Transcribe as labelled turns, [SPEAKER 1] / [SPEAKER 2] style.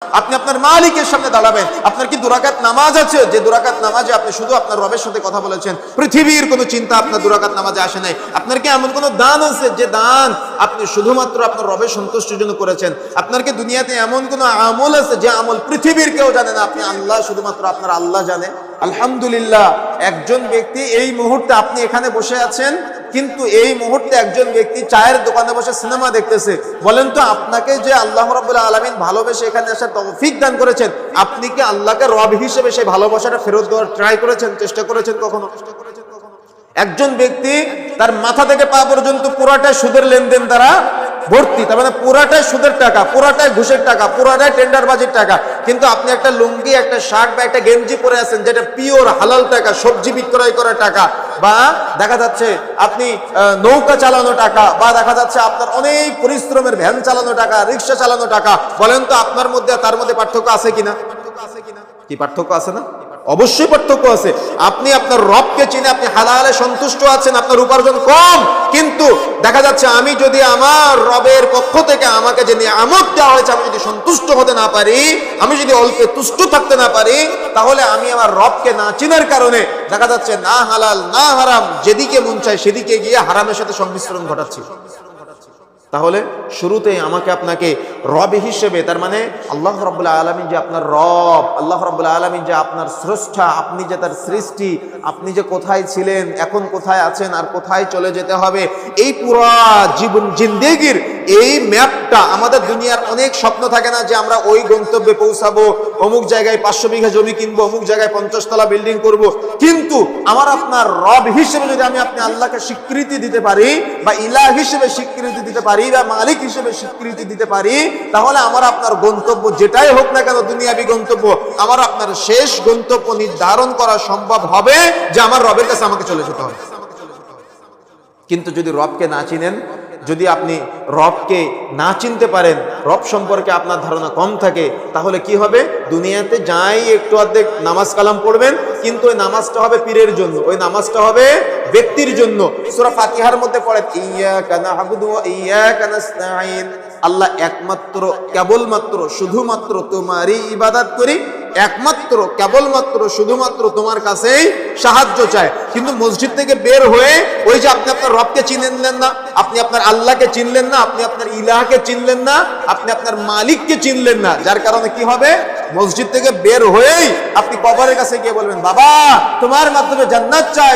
[SPEAKER 1] আপনি আপনার মালিকের সামনে দাঁড়াবেন। আপনার কি দুরাকাত নামাজ আছে, যে দুরাকাত নামাজে আপনি শুধু আপনার রবের সাথে কথা বলেছেন, পৃথিবীর কোনো চিন্তা আপনার দুরাকাত নামাজে আসে নাই? আপনার কি এমন কোনো দান আছে যে দান আপনি শুধুমাত্র আপনার রবের সন্তুষ্টির জন্য করেছেন? আপনার কি দুনিয়াতে এমন কোনো আমল আছে যে আমল পৃথিবীর কেউ জানে না, আপনি আল্লাহ, শুধুমাত্র আপনার আল্লাহ জানে? আলহামদুলিল্লাহ, একজন ব্যক্তি এই মুহূর্তে, আপনি এখানে বসে আছেন, কিন্তু এই মুহূর্তে একজন ব্যক্তি চায়ের দোকানে বসে সিনেমা দেখতেছে। বলেন তো, আপনাকে যে আল্লাহ রাব্বুল আলামিন ভালোবেসে এখানে আসার তৌফিক দান করেছেন, আপনি কি আল্লাহকে রব হিসেবে সেই ভালোবাসাটা ফেরত দেওয়ার ট্রাই করেছেন, চেষ্টা করেছেন কখনো? একজন ব্যক্তি তার মাথা থেকে পা পর্যন্ত পুরাটাই সুদের লেনদেন দ্বারা ভর্তি, তার মানে পুরাটাই সুদের টাকা, পুরাটাই ঘুষের টাকা, পুরাটাই টেন্ডারবাজির টাকা। কিন্তু আপনি একটা লুঙ্গি, একটা শার্ট বা একটা গেঞ্জি পরে আছেন যেটা পিওর হালাল টাকা, সবজি বিক্রয় করা টাকা, বা দেখা যাচ্ছে আপনি নৌকা চালানো টাকা, বা দেখা যাচ্ছে আপনার অনেক পরিশ্রমের ভ্যান চালানো টাকা, রিক্সা চালানো টাকা। বলেন তো, আপনার মধ্যে তার মধ্যে পার্থক্য আছে কিনা? কি পার্থক্য আছে না? অবশ্যই পার্থক্য আছে। আপনি আপনার রবকে চিনে আপনি হালালে সন্তুষ্ট আছেন, আপনার উপার্জন কম, কিন্তু দেখা যাচ্ছে আমি যদি আমার রবের পক্ষ থেকে আমাকে যে নিয়ামত দেওয়া হয়েছে আমি যদি সন্তুষ্ট হতে না পারি, আমি যদি অল্পে তুষ্ট থাকতে না পারি, তাহলে আমি আমার রবকে না চিনার কারণে দেখা যাচ্ছে না হালাল না হারাম, যেদিকে মন চায় সেদিকে গিয়ে হারামের সাথে সংমিশ্রণ ঘটাচ্ছি। তাহলে শুরুতেই আমাকে আপনাকে রব হিসেবে, তার মানে আল্লাহ রাব্বুল আলামিন যে আপনার রব, আল্লাহ রাব্বুল আলামিন যে আপনার স্রষ্টা, আপনি যে তার সৃষ্টি, আপনি যে কোথায় ছিলেন, এখন কোথায় আছেন আর কোথায় চলে যেতে হবে, এই পুরা জীবন জিন্দেগির এই ম্যাপটা, আমাদের দুনিয়ার অনেক স্বপ্ন থাকে না যে আমরা ওই গন্তব্যে পৌঁছাবো, অমুক জায়গায় 500 বিঘা জমি কিনবো, অমুক জায়গায় 50 তলা বিল্ডিং করব, কিন্তু আমার আপনার রব হিসেবে যদি আমি আপনি আল্লাহকে স্বীকৃতি দিতে পারি, বা ইলাহ হিসেবে স্বীকৃতি দিতে পারি, বা মালিক হিসেবে স্বীকৃতি দিতে পারি, তাহলে আমার আপনার গন্তব্য যেটাই হোক না কেন, দুনিয়াবি গন্তব্য, আমার আপনার শেষ গন্তব্য নির্ধারণ করা সম্ভব হবে যে আমার রবের কাছে আমাকে চলে যেতে হবে। কিন্তু যদি রবকে না চিনেন, যদি আপনি রবকে না চিনতে পারেন, রব সম্পর্কে আপনার ধারণা কম থাকে, তাহলে কি হবে? দুনিয়াতে যাই একটু অর্ধেক নামাজ কালাম পড়বেন, কিন্তু ওই নামাজটা হবে পীরের জন্য, ওই নামাজটা হবে ব্যক্তির জন্য। সূরা ফাতিহার মধ্যে পড়ে ইয়াকা না'বুদু ওয়া ইয়াকা নাস্তাঈন, আল্লাহ একমাত্র, কেবলমাত্র, শুধুমাত্র তোমারই ইবাদত করি, একমাত্র, কেবলমাত্র, শুধুমাত্র তোমার কাছেই সাহায্য চায়। কিন্তু মসজিদ থেকে বের হয়ে ওই যে আপনি আপনার রবকে চিনলেন না, আপনি আপনার আল্লাহকে চিনলেন না, আপনি আপনার ইলাহকে চিনলেন না, আপনি আপনার মালিককে চিনলেন না, যার কারণে কি হবে? মসজিদ থেকে বের হয়েই আপনি কবরের কাছে গিয়ে বলবেন, বাবা তোমার মাধ্যমে জান্নাত চাই।